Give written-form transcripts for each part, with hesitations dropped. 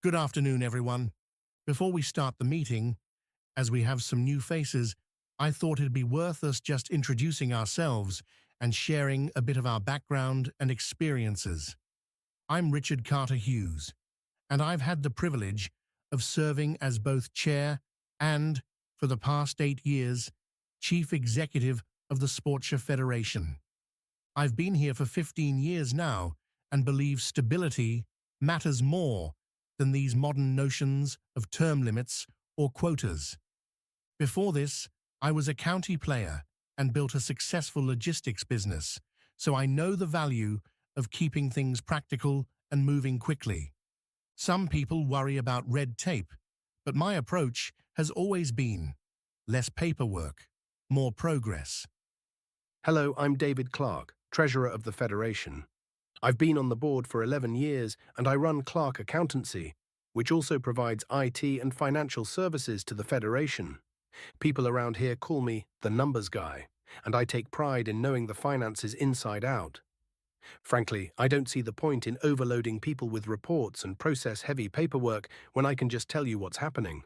Good afternoon, everyone. Before we start the meeting, as we have some new faces, I thought it'd be worth us just introducing ourselves and sharing a bit of our background and experiences. I'm Richard Carter Hughes, and I've had the privilege of serving as both chair and, for the past 8 years, chief executive of the Sportshire Federation. I've been here for 15 years now and believe stability matters more than these modern notions of term limits or quotas. Before this, I was a county player and built a successful logistics business, so I know the value of keeping things practical and moving quickly. Some people worry about red tape, but my approach has always been less paperwork, more progress. Hello, I'm David Clark, Treasurer of the Federation. I've been on the board for 11 years and I run Clark Accountancy, which also provides IT and financial services to the Federation. People around here call me the numbers guy, and I take pride in knowing the finances inside out. Frankly, I don't see the point in overloading people with reports and process-heavy paperwork when I can just tell you what's happening.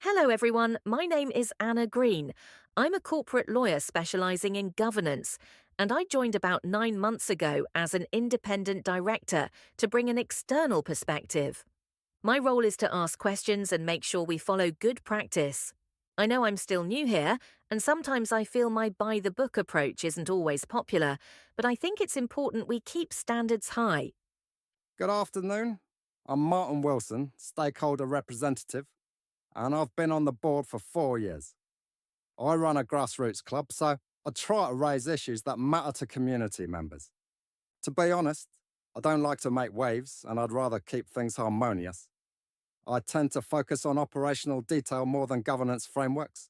Hello everyone, my name is Anna Green. I'm a corporate lawyer specialising in governance, and I joined about 9 months ago as an independent director to bring an external perspective. My role is to ask questions and make sure we follow good practice. I know I'm still new here, and sometimes I feel my by-the-book approach isn't always popular, but I think it's important we keep standards high. Good afternoon. I'm Martin Wilson, stakeholder representative, and I've been on the board for 4 years. I run a grassroots club, so I try to raise issues that matter to community members. To be honest, I don't like to make waves, and I'd rather keep things harmonious. I tend to focus on operational detail more than governance frameworks,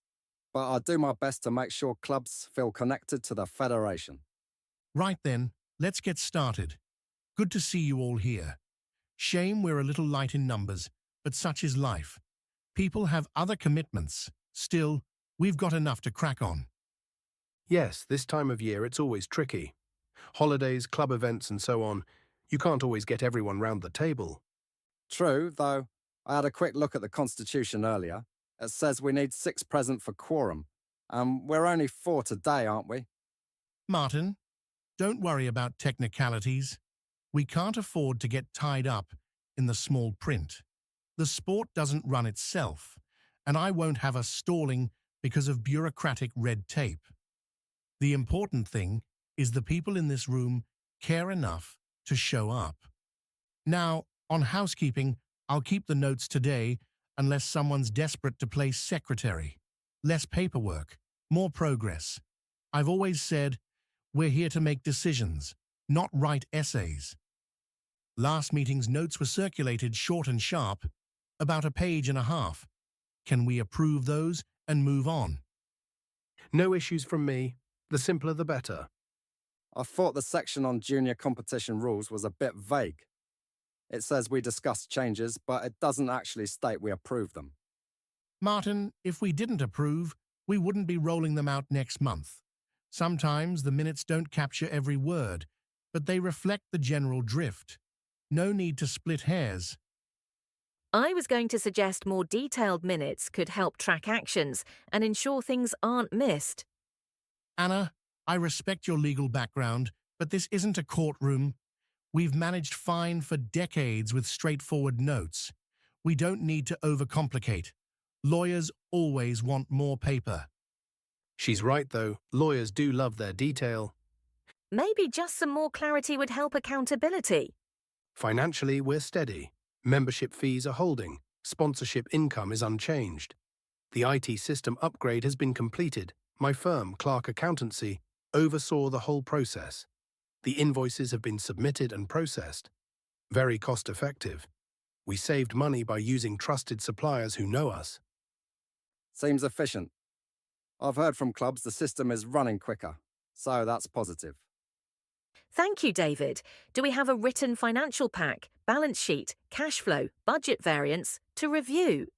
but I do my best to make sure clubs feel connected to the Federation. Right then, let's get started. Good to see you all here. Shame we're a little light in numbers, but such is life. People have other commitments. Still, we've got enough to crack on. Yes, this time of year it's always tricky. Holidays, club events and so on, you can't always get everyone round the table. True, though, I had a quick look at the Constitution earlier. It says we need 6 present for quorum, and we're only 4 today, aren't we? Martin, don't worry about technicalities. We can't afford to get tied up in the small print. The sport doesn't run itself, and I won't have us stalling because of bureaucratic red tape. The important thing is the people in this room care enough to show up. Now, on housekeeping, I'll keep the notes today unless someone's desperate to play secretary. Less paperwork, more progress. I've always said, we're here to make decisions, not write essays. Last meeting's notes were circulated short and sharp, about 1.5 pages. Can we approve those and move on? No issues from me. The simpler the better. I thought the section on junior competition rules was a bit vague. It says we discussed changes, but it doesn't actually state we approve them. Martin, if we didn't approve, we wouldn't be rolling them out next month. Sometimes the minutes don't capture every word, but they reflect the general drift. No need to split hairs. I was going to suggest more detailed minutes could help track actions and ensure things aren't missed. Anna, I respect your legal background, but this isn't a courtroom. We've managed fine for decades with straightforward notes. We don't need to overcomplicate. Lawyers always want more paper. She's right though, lawyers do love their detail. Maybe just some more clarity would help accountability. Financially, we're steady. Membership fees are holding. Sponsorship income is unchanged. The IT system upgrade has been completed. My firm, Clark Accountancy, oversaw the whole process. The invoices have been submitted and processed. Very cost-effective. We saved money by using trusted suppliers who know us. Seems efficient. I've heard from clubs the system is running quicker, so that's positive. Thank you, David. Do we have a written financial pack, balance sheet, cash flow, budget variance to review?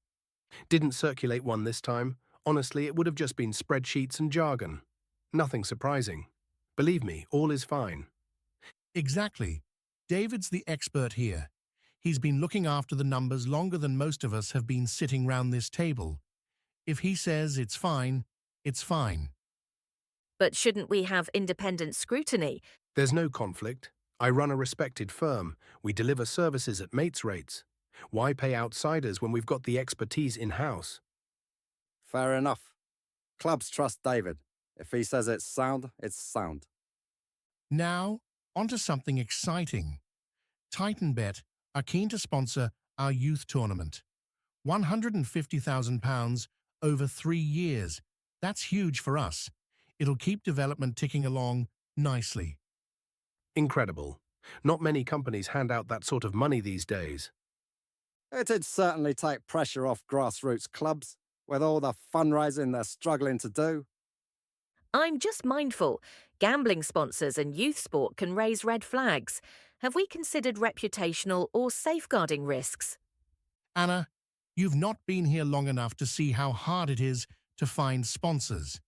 Didn't circulate one this time. Honestly, it would have just been spreadsheets and jargon. Nothing surprising. Believe me, all is fine. Exactly. David's the expert here. He's been looking after the numbers longer than most of us have been sitting round this table. If he says it's fine, it's fine. But shouldn't we have independent scrutiny? There's no conflict. I run a respected firm. We deliver services at mates rates. Why pay outsiders when we've got the expertise in-house? Fair enough. Clubs trust David. If he says it's sound, it's sound. Now, onto something exciting. TitanBet are keen to sponsor our youth tournament. £150,000 over 3 years. That's huge for us. It'll keep development ticking along nicely. Incredible. Not many companies hand out that sort of money these days. It'd certainly take pressure off grassroots clubs, with all the fundraising they're struggling to do. I'm just mindful. Gambling sponsors and youth sport can raise red flags. Have we considered reputational or safeguarding risks? Anna, you've not been here long enough to see how hard it is to find sponsors.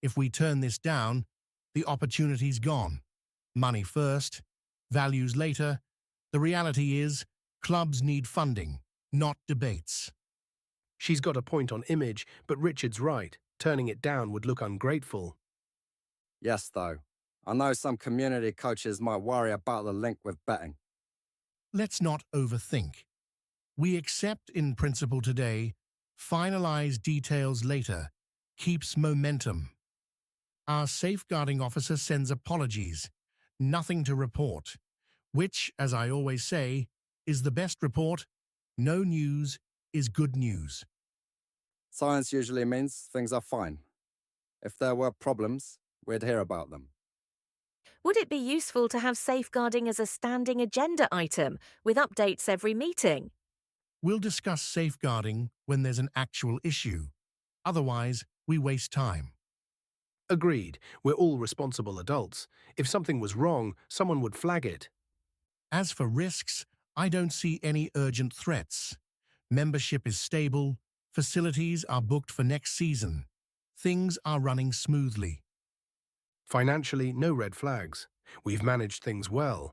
If we turn this down, the opportunity's gone. Money first, values later. The reality is, clubs need funding, not debates. She's got a point on image, but Richard's right. Turning it down would look ungrateful. Yes, though. I know some community coaches might worry about the link with betting. Let's not overthink. We accept in principle today, finalize details later, keeps momentum. Our safeguarding officer sends apologies, nothing to report, which, as I always say, is the best report. No news is good news. Science usually means things are fine. If there were problems, we'd hear about them. Would it be useful to have safeguarding as a standing agenda item with updates every meeting? We'll discuss safeguarding when there's an actual issue. Otherwise, we waste time. Agreed. We're all responsible adults. If something was wrong, someone would flag it. As for risks, I don't see any urgent threats. Membership is stable, facilities are booked for next season. Things are running smoothly. Financially, no red flags. We've managed things well.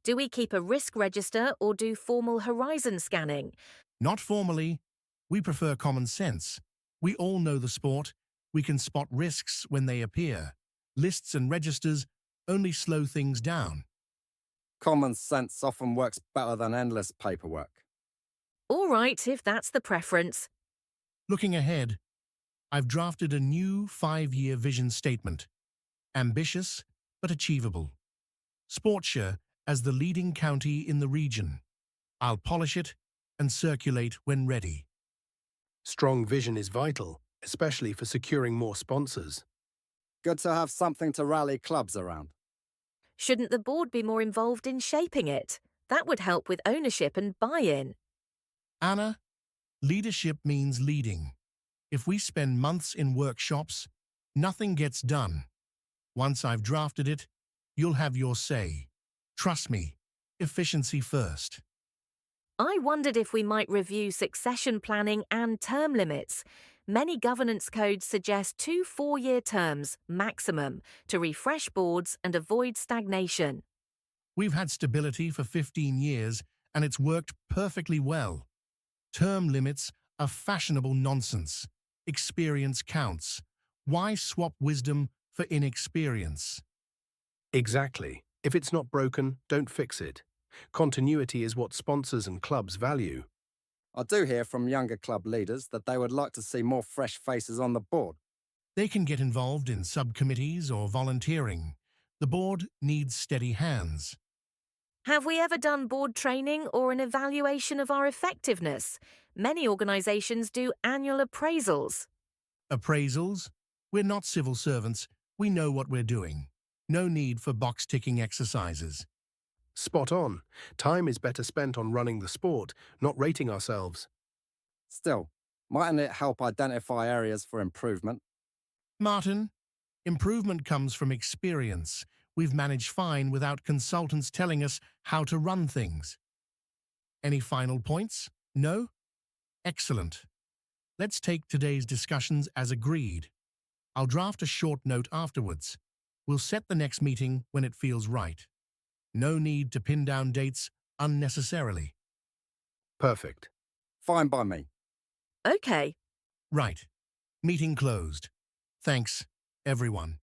Do we keep a risk register or do formal horizon scanning? Not formally. We prefer common sense. We all know the sport. We can spot risks when they appear. Lists and registers only slow things down. Common sense often works better than endless paperwork. All right, if that's the preference. Looking ahead, I've drafted a new 5-year vision statement. Ambitious, but achievable. Sportshire as the leading county in the region. I'll polish it and circulate when ready. Strong vision is vital, especially for securing more sponsors. Good to have something to rally clubs around. Shouldn't the board be more involved in shaping it? That would help with ownership and buy-in. Anna, leadership means leading. If we spend months in workshops, nothing gets done. Once I've drafted it, you'll have your say. Trust me, efficiency first. I wondered if we might review succession planning and term limits. Many governance codes suggest 2 4-year terms, maximum, to refresh boards and avoid stagnation. We've had stability for 15 years, and it's worked perfectly well. Term limits are fashionable nonsense. Experience counts. Why swap wisdom for inexperience? Exactly. If it's not broken, don't fix it. Continuity is what sponsors and clubs value. I do hear from younger club leaders that they would like to see more fresh faces on the board. They can get involved in subcommittees or volunteering. The board needs steady hands. Have we ever done board training or an evaluation of our effectiveness? Many organisations do annual appraisals. Appraisals? We're not civil servants. We know what we're doing. No need for box-ticking exercises. Spot on. Time is better spent on running the sport, not rating ourselves. Still, mightn't it help identify areas for improvement? Martin, improvement comes from experience. We've managed fine without consultants telling us how to run things. Any final points? No? Excellent. Let's take today's discussions as agreed. I'll draft a short note afterwards. We'll set the next meeting when it feels right. No need to pin down dates unnecessarily. Perfect. Fine by me. Okay. Right. Meeting closed. Thanks, everyone.